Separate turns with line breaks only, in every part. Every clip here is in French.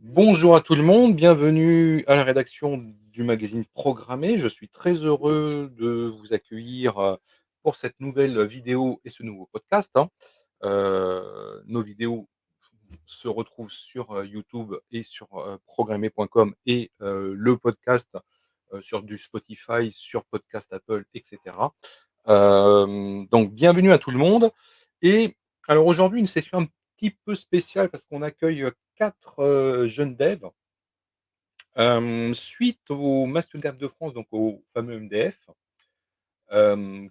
Bonjour à tout le monde, bienvenue à la rédaction du magazine Programmé. Je suis très heureux de vous accueillir, pour cette nouvelle vidéo et ce nouveau podcast, hein. Nos vidéos se retrouvent sur, YouTube et sur, programmé.com et le podcast, sur du Spotify, sur Podcast Apple et cetera. Donc bienvenue à tout le monde et alors aujourd'hui une session un petit peu spéciale parce qu'on accueille, 4 jeunes devs, suite au Master Dev de France, donc au fameux MDF,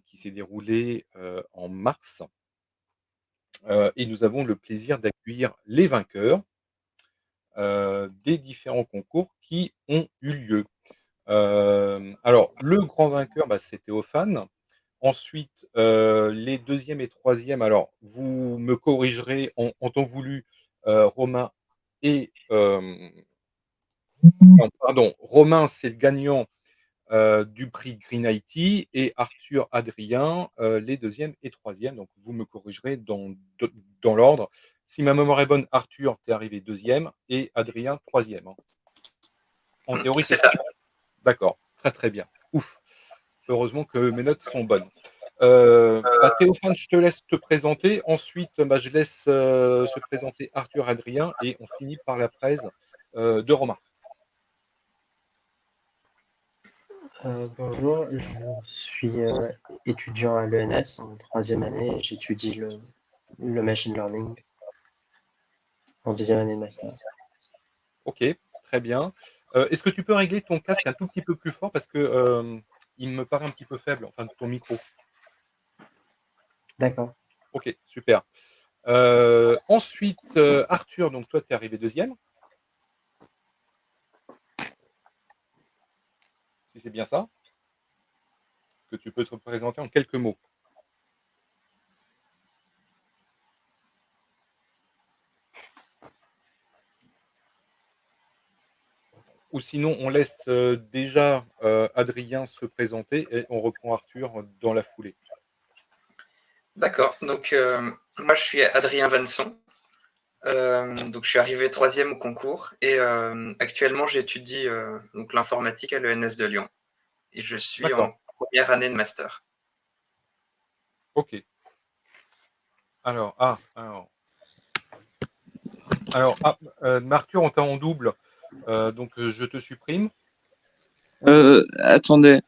qui s'est déroulé, en mars, et nous avons le plaisir d'accueillir les vainqueurs, des différents concours qui ont eu lieu. Alors le grand vainqueur, bah, c'est Théophane. Ensuite, les deuxièmes et troisièmes. Alors vous me corrigerez en temps voulu, Romain et non pardon, Romain c'est le gagnant, du prix Green IT et Arthur, Adrien, les deuxièmes et troisièmes. Donc vous me corrigerez dans l'ordre. Si ma mémoire est bonne, Arthur, tu es arrivé deuxième et Adrien troisième, hein? En théorie,
C'est
c'est
ça.
ça? D'accord, très, très bien. Ouf, heureusement que mes notes sont bonnes. Bah, Théophane, je te laisse te présenter. Ensuite, bah, je laisse, se présenter Arthur, Adrien et on finit par la presse, de Romain.
Bonjour, je suis étudiant à l'ENS en troisième année et j'étudie le machine learning en deuxième année de master.
OK, très bien. Est-ce que tu peux régler ton casque un tout petit peu plus fort parce que, il me paraît un petit peu faible, enfin ton micro.
D'accord.
OK, super. Ensuite, Arthur, donc toi, tu es arrivé deuxième, si c'est bien ça? Est-ce que tu peux te présenter en quelques mots? Ou sinon, on laisse, déjà, Adrien se présenter et on reprend Arthur dans la foulée.
D'accord. Donc, moi, je suis Adrien Vanson. Donc, je suis arrivé troisième au concours et actuellement, j'étudie donc l'informatique à l'ENS de Lyon et je suis
D'accord,
en première année de master.
OK. Alors, Arthur, on t'a en double, donc je te supprime.
Attendez.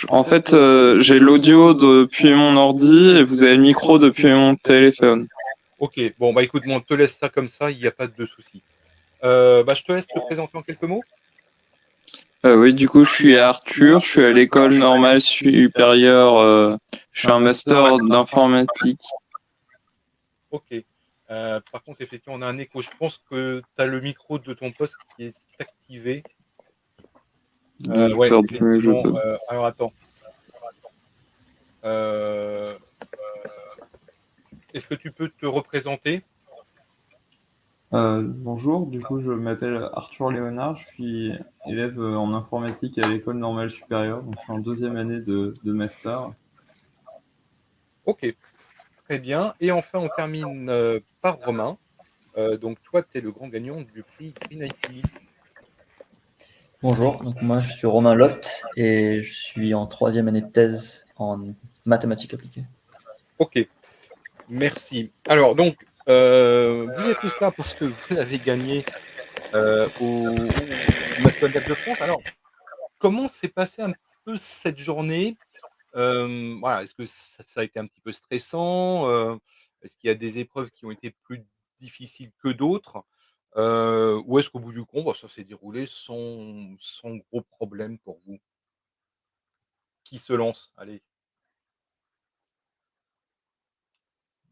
En fait, j'ai l'audio depuis mon ordi et vous avez le micro depuis mon téléphone.
OK, bon, bah, écoute, moi, on te laisse ça comme ça, il y a pas de souci. Bah, je te laisse te présenter en quelques mots.
Oui, du coup, je suis Arthur, je suis à l'école normale supérieure, je suis un master d'informatique.
OK. Par contre, effectivement, on a un écho. Je pense que tu as le micro de ton poste qui est activé. Ouais,
Je
effectivement,
peux.
alors attends. Heu, est-ce que tu peux te représenter?
Bonjour, du coup, je m'appelle Arthur Léonard, je suis élève en informatique à l'école normale supérieure, donc je suis en deuxième année de master.
OK, très bien et enfin, on termine, par Romain. Donc toi, tu es le grand gagnant du prix Green IT.
Bonjour, donc moi je suis Romain Lotte et je suis en troisième année de thèse en mathématiques appliquées.
OK, merci. Alors donc, vous êtes tous là parce que vous avez gagné, au Mascon Dev de France. Alors, comment s'est passée un petit peu cette journée? Voilà, est-ce que ça a été un petit peu stressant? Est-ce qu'il y a des épreuves qui ont été plus difficiles que d'autres? Ou est-ce qu'au bout du compte, bah, ça s'est déroulé sans gros problème pour vous? Qui se lance? Allez,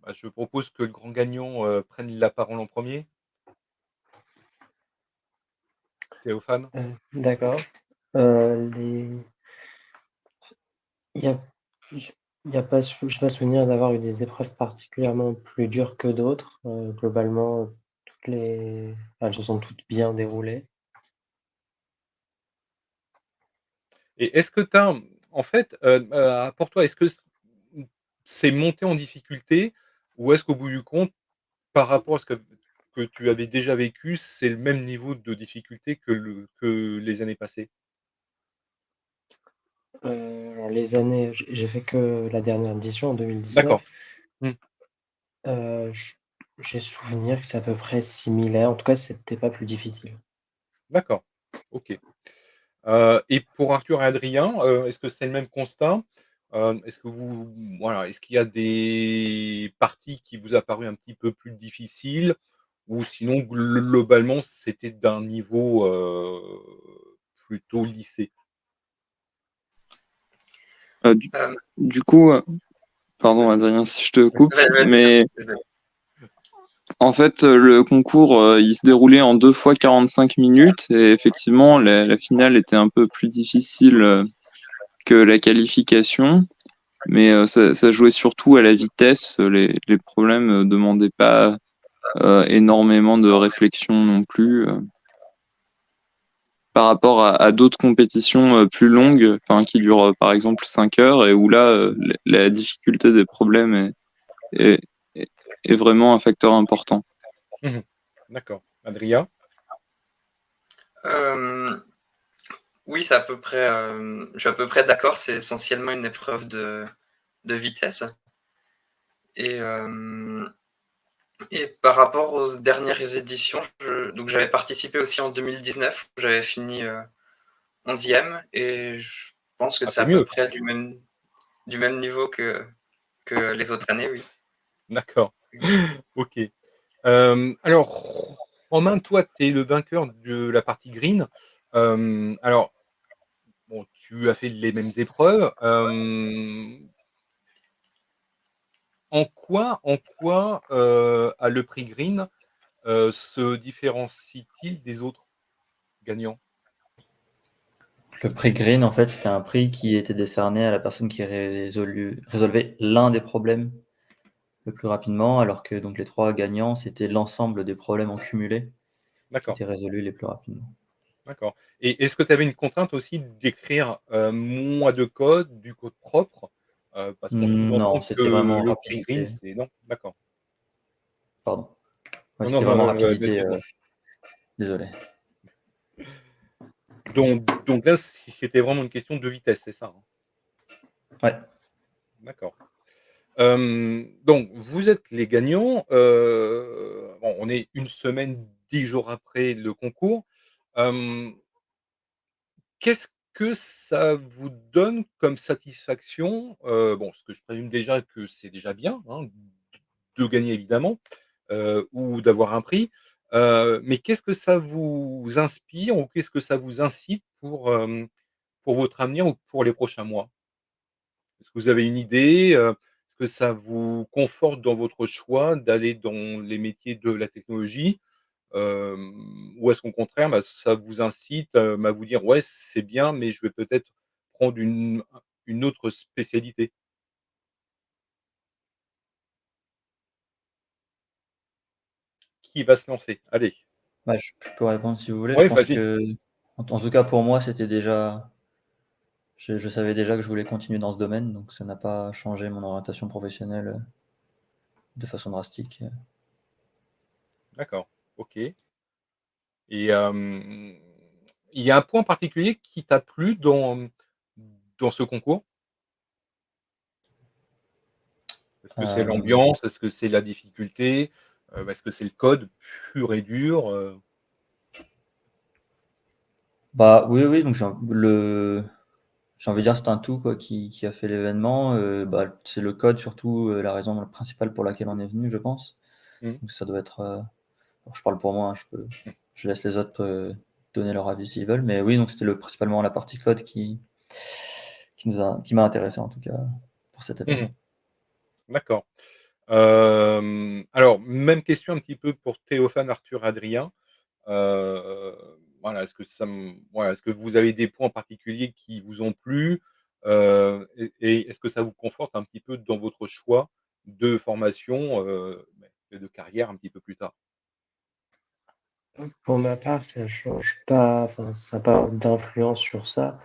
bah, je propose que le grand gagnant, prenne la parole en premier. Théophane?
D'accord. Les... Il y a, il y a pas, je n'ai pas souvenir d'avoir eu des épreuves particulièrement plus dures que d'autres. Globalement, elles se sont toutes bien déroulées.
Et est-ce que tu as, en fait, pour toi, est-ce que c'est monté en difficulté ou est-ce qu'au bout du compte, par rapport à ce que que tu avais déjà vécu, c'est le même niveau de difficulté que les années passées?
Alors les années j'ai fait que la dernière édition en 2019.
D'accord. Mmh.
J j'ai souvenir que c'est à peu près similaire. En tout cas, c'était pas plus difficile.
D'accord. OK. Et pour Arthur et Adrien, est-ce que c'est le même constat? Est-ce que vous voilà, est-ce qu'il y a des parties qui vous a paru un petit peu plus difficiles? Ou sinon globalement, c'était d'un niveau, plutôt lycée?
Du
Hem,
du coup, pardon
Vas-y.
Adrien si je te coupe,
Vas-y,
mais
désolé.
en fait, le concours, il se déroulait en 2 fois 45 minutes et effectivement la finale était un peu plus difficile, que la qualification. Mais ça jouait surtout à la vitesse. Les problèmes demandaient pas énormément de réflexion non plus. Par rapport à d'autres compétitions plus longues, enfin qui durent par exemple 5 heures et où là, la difficulté des problèmes est, est, est vraiment un facteur important.
Mmh. D'accord. Adrien?
Hem, oui, c'est à peu près, je suis à peu près d'accord, c'est essentiellement une épreuve de vitesse et hem et par rapport aux dernières éditions, donc j'avais participé aussi en 2019 où j'avais fini, 11e et je pense que
Ah,
c'est
c'est
à peu
mieux.
près du même niveau que les autres années, oui.
D'accord. OK. Alors, Romain, toi, tu es le vainqueur de la partie green. Alors, bon, tu as fait les mêmes épreuves. En quoi, le prix green, se différencie-t-il des autres gagnants?
Le prix Green, en fait, c'était un prix qui était décerné à la personne qui résolvait l'un des problèmes le plus rapidement, alors que donc les 3 gagnants, c'était l'ensemble des problèmes en cumulé qui
D'accord,
étaient résolus les plus rapidement.
d'accord. Et est-ce que tu avais une contrainte aussi d'écrire, moins de code, du code propre? Parce qu'on
Non,
sous-entend que
c'était vraiment
le prix green,
rapidité.
c'est non? D'accord.
Pardon. Ouais,
Non,
c'était
non,
vraiment
mais
rapidité,
c'est bon.
désolé.
Donc là, c'était vraiment une question de vitesse, c'est ça, hein?
Ouais.
D'accord. Donc vous êtes les gagnants, bon, on est une semaine, 10 jours après le concours. Hem, Qu'est-ce que ça vous donne comme satisfaction? Bon, ce que je présume déjà que c'est déjà bien, hein, de gagner évidemment, ou d'avoir un prix. Mais qu'est-ce que ça vous inspire ou qu'est-ce que ça vous incite pour votre avenir ou pour les prochains mois? Est-ce que vous avez une idée? Est-ce que ça vous conforte dans votre choix d'aller dans les métiers de la technologie? Ou est-ce qu'au contraire, bah, ça vous incite, à vous dire: «Ouais, c'est bien, mais je vais peut-être prendre une autre spécialité»? Qui va se lancer? Allez.
Ouais, je peux répondre si vous voulez. Je
Ouais,
pense
vas-y.
que en tout cas pour moi, c'était déjà je savais déjà que je voulais continuer dans ce domaine, donc ça n'a pas changé mon orientation professionnelle, de façon drastique.
D'accord, OK. Et il y a un point particulier qui t'a plu dans ce concours? Est-ce que c'est
Hem,
l'ambiance? Est-ce que c'est la difficulté? Est-ce que c'est le code pur et dur?
Bah, oui, oui, donc j'ai envie de dire c'est un tout quoi qui a fait l'événement, bah, c'est le code surtout, la raison principale pour laquelle on est venu, je pense.
Mmh.
Donc ça doit être, bon je parle pour moi, hein, je laisse les autres, donner leur avis s'ils veulent, mais oui, donc c'était principalement la partie code qui m'a intéressé en tout cas pour cet
Mmh mh.
événement.
D'accord. Alors même question un petit peu pour Théophane, Arthur, Adrien. Heu, voilà, est-ce que vous avez des points particuliers qui vous ont plu? Et est-ce que ça vous conforte un petit peu dans votre choix de formation, et de carrière un petit peu plus tard?
Pour ma part, ça change pas, enfin, ça a pas d'influence sur ça.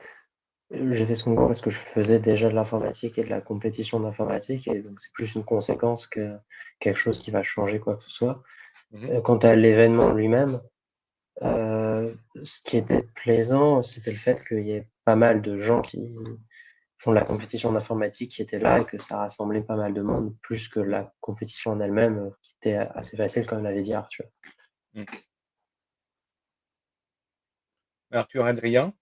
J'ai fait ce concours parce que je faisais déjà de l'informatique et de la compétition d'informatique et donc c'est plus une conséquence que quelque chose qui va changer quoi que ce soit.
Mmh.
Quant à l'événement lui-même, ce qui était plaisant, c'était le fait qu'il y ait pas mal de gens qui font de la compétition d'informatique qui étaient là et que ça rassemblait pas mal de monde, plus que la compétition en elle-même, qui était assez facile comme l'avait dit Arthur.
Mmh. Arthur, Adrien?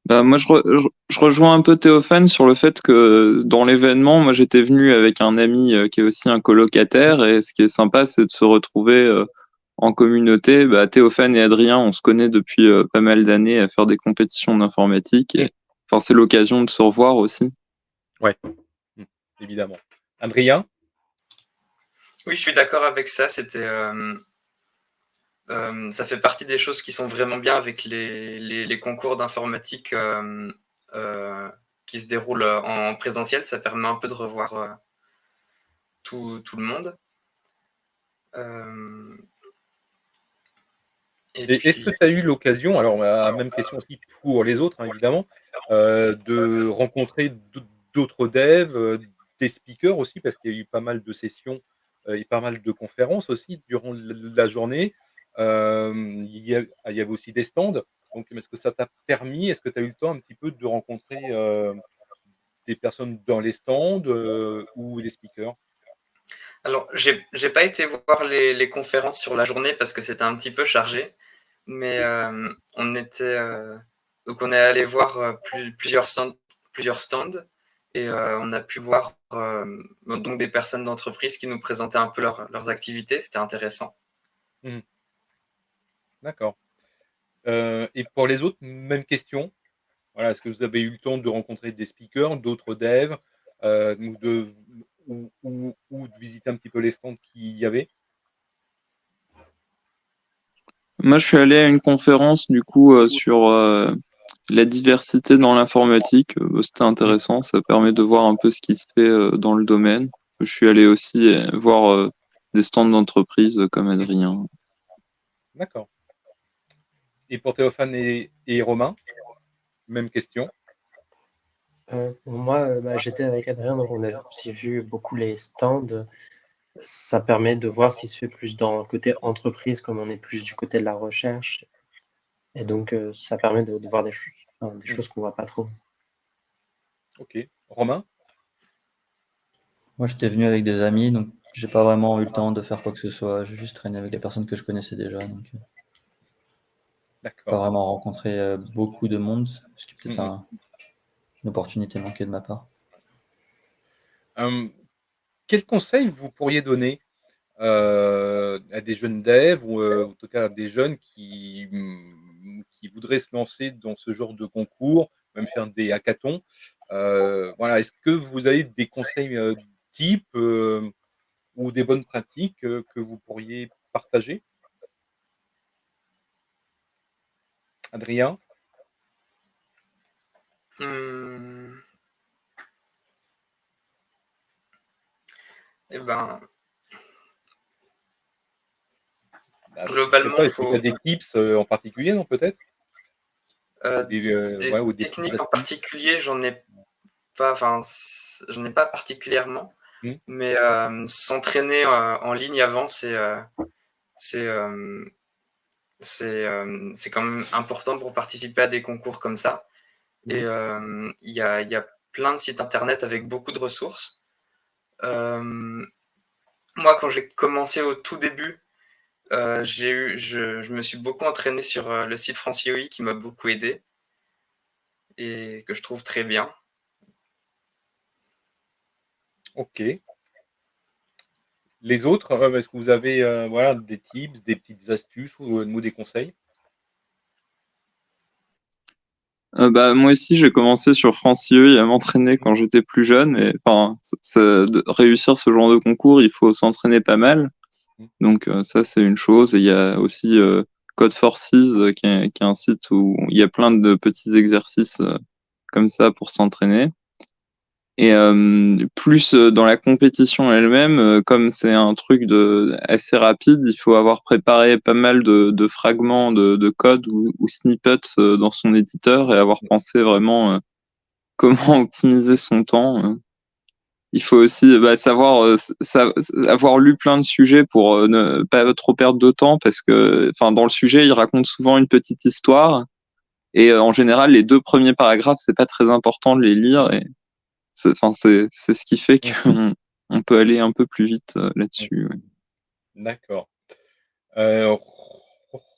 Bah, moi, je rejoins un peu Théophane sur le fait que dans l'événement, moi, j'étais venu avec un ami qui est aussi un colocataire, et ce qui est sympa, c'est de se retrouver en communauté. Bah, Théophane et Adrien, on se connaît depuis pas mal d'années à faire des compétitions d'informatique, et enfin, c'est l'occasion de se revoir aussi.
Ouais, évidemment. Adrien?
Oui, je suis d'accord avec ça. Ça fait partie des choses qui sont vraiment bien avec les concours d'informatique qui se déroulent en présentiel. Ça permet un peu de revoir tout le monde.
Et est-ce que tu as eu l'occasion, alors même question aussi pour les autres, hein, évidemment, de rencontrer d'autres devs, des speakers aussi, parce qu'il y a eu pas mal de sessions et pas mal de conférences aussi durant la journée. Il y avait aussi des stands. Donc, est-ce que ça t'a permis, est-ce que tu as eu le temps un petit peu de rencontrer des personnes dans les stands ou des speakers?
Alors, j'ai pas été voir les conférences sur la journée parce que c'était un petit peu chargé, mais on est allé voir plusieurs stands et on a pu voir donc des personnes d'entreprise qui nous présentaient un peu leurs activités. C'était intéressant.
Mmh. D'accord. Et pour les autres, même question. Voilà, est-ce que vous avez eu le temps de rencontrer des speakers, d'autres devs, ou de visiter un petit peu les stands qu'il y avait?
Moi, je suis allé à une conférence du coup sur la diversité dans l'informatique. C'était
Mmh,
intéressant, ça permet de voir un peu ce qui se fait dans le domaine. Je suis allé aussi voir des stands d'entreprise comme
mmh,
Adrien.
d'accord. Et pour Théophane et Romain, même question?
Pour moi, j'étais avec Adrien, donc on a aussi vu beaucoup les stands. Ça permet de voir ce qui se fait plus dans le côté entreprise, comme on est plus du côté de la recherche et donc ça permet de voir des
Mmh,
choses qu'on voit pas trop.
OK. Romain?
Moi, j'étais venu avec des amis, donc j'ai pas vraiment eu le temps de faire quoi que ce soit. J'ai juste traîné avec des personnes que je connaissais déjà, donc pas
D'accord.
vraiment rencontré beaucoup de monde, ce qui est
Mmh
peut-être
mh.
une opportunité manquée de ma part.
Quels conseils vous pourriez donner, à des jeunes devs ou, en tout cas à des jeunes qui voudraient se lancer dans ce genre de concours, même faire des hackathons? Voilà, est-ce que vous avez des conseils, types, ou des bonnes pratiques, que vous pourriez partager? Adrien?
Hum, eh ben,
Bah, je sais
globalement,
pas, est-ce que tu as des tips, en particulier, non, peut-être? Des,
des
ouais, ou des petites
techniques en
astuces?
particulier, j'en ai pas particulièrement,
Mmh,
mais s'entraîner en ligne avant, c'est euh, c'est quand même important pour participer à des concours comme ça. Et
mmh,
il y a plein de sites internet avec beaucoup de ressources. Euh, Moi, quand j'ai commencé au tout début, je me suis beaucoup entraîné sur le site FranciOI qui m'a beaucoup aidé et que je trouve très bien.
OK. Les autres, est-ce que vous avez, voilà, des tips, des petites astuces ou des conseils?
Bah, moi aussi, j'ai commencé sur Francieux à m'entraîner
Mmh,
quand j'étais plus jeune. Et enfin, de réussir ce genre de concours, il faut s'entraîner pas mal.
mmh,
Donc ça, c'est une chose. Et il y a aussi Code Forces, qui est un site où il y a plein de petits exercices comme ça pour s'entraîner. Et plus dans la compétition elle-même, comme c'est un truc assez rapide, il faut avoir préparé pas mal de fragments de code ou snippets dans son éditeur et avoir
mmh.
pensé vraiment comment optimiser son temps. il faut aussi savoir avoir lu plein de sujets pour ne pas trop perdre de temps, parce que dans le sujet, il raconte souvent une petite histoire, et en général, les 2 premiers paragraphes, c'est pas très important de les lire, et c'est ce qui fait qu'on on peut aller un peu plus vite là-dessus. Ouais.
D'accord.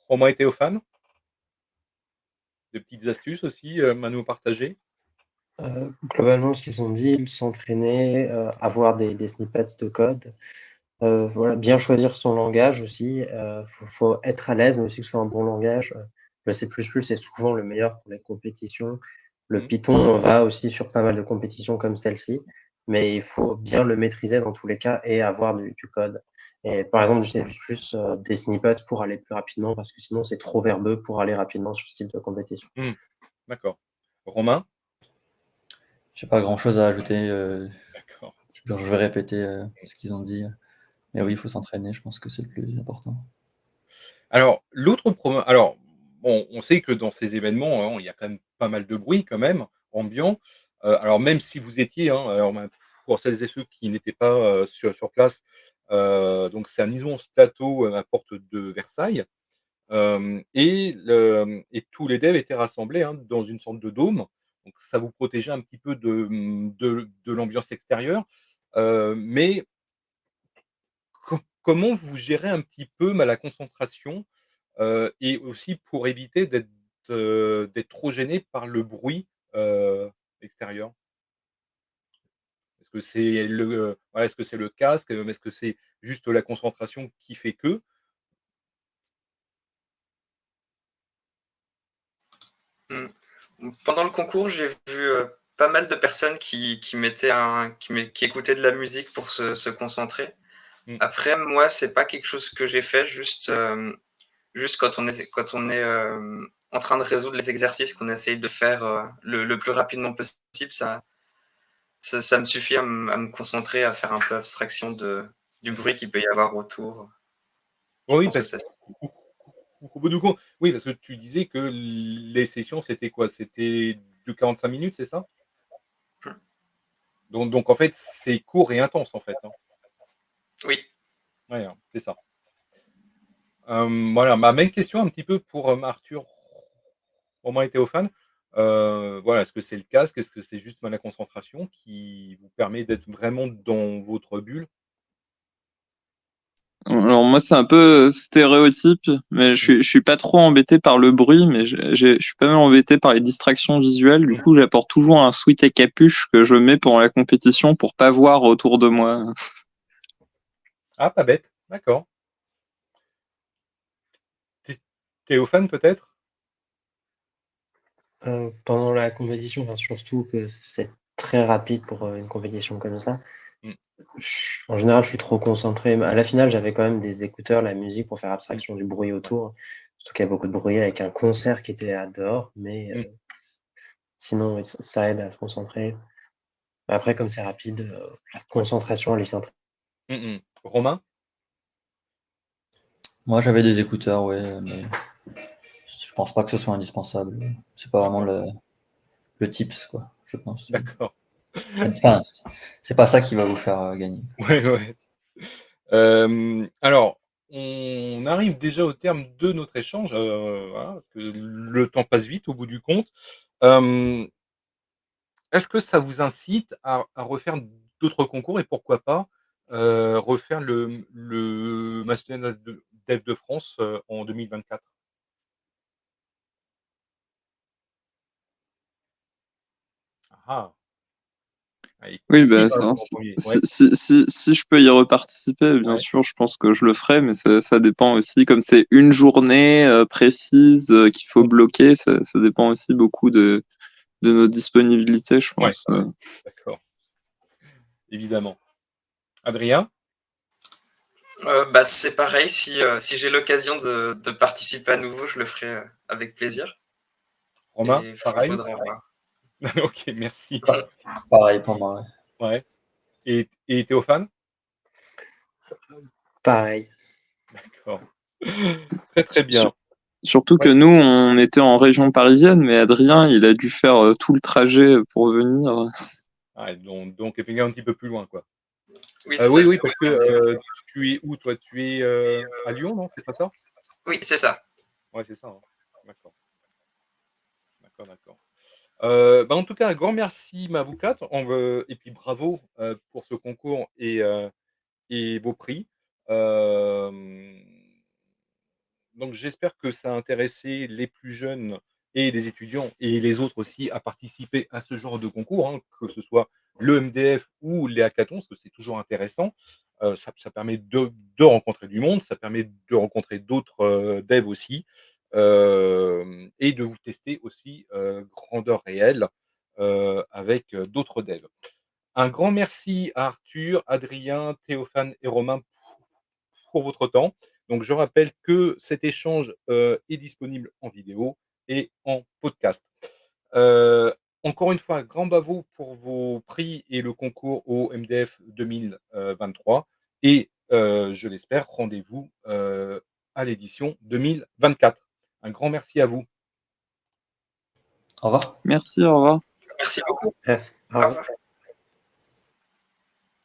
Romain et Théophane? Des petites astuces aussi, à nous partager?
Globalement, ce qu'ils ont dit, s'entraîner, avoir des snippets de code, voilà, bien choisir son langage aussi, faut être à l'aise, mais aussi que ce soit un bon langage. Le C++ est souvent le meilleur pour les compétitions. Le
Mmh.
Python va aussi sur pas mal de compétitions comme celle-ci, mais il faut bien le maîtriser dans tous les cas et avoir du code. Et par exemple, du C++, des snippets pour aller plus rapidement, parce que sinon c'est trop verbeux pour aller rapidement sur ce type de compétition.
Mmh. D'accord. Romain?
J'ai pas grand-chose à ajouter.
D'accord.
Je vais répéter ce qu'ils ont dit. Mais oui,
Mmh.
il faut s'entraîner, je pense que c'est le plus important.
Alors, bon, on sait que dans ces événements, hein, il y a quand même pas mal de bruit quand même, ambiant. Alors même si vous étiez, hein, alors pour celles et ceux qui n'étaient pas, sur place, donc c'est un immense plateau, à Porte de Versailles, et tous les devs étaient rassemblés, hein, dans une sorte de dôme. Donc ça vous protégeait un petit peu de l'ambiance extérieure, mais comment vous gérez un petit peu, la concentration, et aussi pour éviter d'être trop gêné par le bruit, extérieur? Est-ce que c'est voilà, est-ce que c'est le casque? Est-ce que c'est juste la concentration qui fait que?
Mmh. Pendant le concours, j'ai vu, pas mal de personnes qui écoutaient de la musique pour se concentrer.
Mmh.
Après, moi, c'est pas quelque chose que j'ai fait, juste quand on est, en train de résoudre les exercices qu'on essaye de faire, le plus rapidement possible, ça me suffit à me concentrer, à faire un peu abstraction du bruit qu'il peut y avoir autour. Je
Oui,
pense que
parce
ça
qu'au bout du compte oui, parce que tu disais que les sessions, c'était quoi? C'était de 45 minutes, c'est ça?
mmh,
Donc en fait, c'est court et intense, en fait, hein?
oui.
Ouais, hein, c'est ça. Voilà, ma même question un petit peu pour, Arthur, Romain et Théophane. Voilà, est-ce que c'est le casque? Est-ce que c'est juste, la concentration qui vous permet d'être vraiment dans votre bulle?
Alors moi, c'est un peu stéréotype, mais
Mmh.
je suis pas trop embêté par le bruit, mais je suis pas mal embêté par les distractions visuelles. Du
Mmh.
coup, j'apporte toujours un sweat à capuche que je mets pendant la compétition pour pas voir autour de moi.
Ah, pas bête, d'accord. Théophane, peut-être?
Pendant la compétition, enfin, surtout que c'est très rapide pour, une compétition comme ça.
Mmh.
En général, je suis trop concentré. À la finale, j'avais quand même des écouteurs, la musique pour faire
Mmh.
abstraction du bruit autour. Surtout qu'il y a beaucoup de bruit avec un concert qui était à dehors, mais
Mmh.
sinon, oui, ça aide à se concentrer. Après, comme c'est rapide, la concentration, elle vient très.
Mmh mh. Romain?
Moi, j'avais des écouteurs, ouais, mais je pense pas que ce soit indispensable. C'est pas vraiment
D'accord,
le tips, quoi, je pense.
d'accord.
Enfin, c'est pas ça qui va vous faire gagner.
Ouais, ouais. Alors, on arrive déjà au terme de notre échange, voilà, parce que le temps passe vite au bout du compte. Hem, Est-ce que ça vous incite à refaire d'autres concours et pourquoi pas, refaire le National de Dev de France, en 2024? Ah ah! Allez,
Oui,
qui
bah,
va en premier?
si,
Ouais,
si je peux y reparticiper, bien
ouais.
sûr, je pense que je le ferai, mais ça dépend aussi, comme c'est une journée précise qu'il faut
Mmh.
bloquer, ça dépend aussi beaucoup de nos disponibilités, je
Ouais,
pense.
d'accord, évidemment. Adrien?
Bah, c'est pareil, si j'ai l'occasion de participer à nouveau, je le ferai, avec plaisir
Romain?
et
Pareil?
faudra voir.
OK, merci.
Pareil pour moi, ouais.
Ouais, et Théophane?
Pareil.
D'accord. Très, très
Sur-
bien.
Surtout que
Ouais.
nous, on était en région parisienne, mais Adrien, il a dû faire tout le trajet pour venir.
Ouais, donc effectivement un petit peu plus loin, quoi.
Oui, c'est ça.
Oui, parce que tu es où, toi? Tu es à Lyon, non? C'est pas ça?
Oui, c'est ça.
Ouais, c'est ça, hein. D'accord. D'accord, d'accord. En tout cas, un grand merci, ma avocate, et puis bravo pour ce concours et vos prix. Hem, donc j'espère que ça a intéressé les plus jeunes et les étudiants et les autres aussi à participer à ce genre de concours, hein, que ce soit le MDF ou les hackathons, parce que c'est toujours intéressant. Ça permet de rencontrer du monde, ça permet de rencontrer d'autres, devs aussi, et de vous tester aussi, grandeur réelle, avec, d'autres devs. Un grand merci à Arthur, Adrien, Théophane et Romain pour votre temps. Donc je rappelle que cet échange, est disponible en vidéo et en podcast. Heu, Encore une fois, grand bravo pour vos prix et le concours au MDF 2023 et je l'espère, rendez-vous, à l'édition 2024. Un grand merci à vous.
Au revoir.
Merci, au revoir.
Merci beaucoup.
Merci. Au
Au
revoir.
revoir.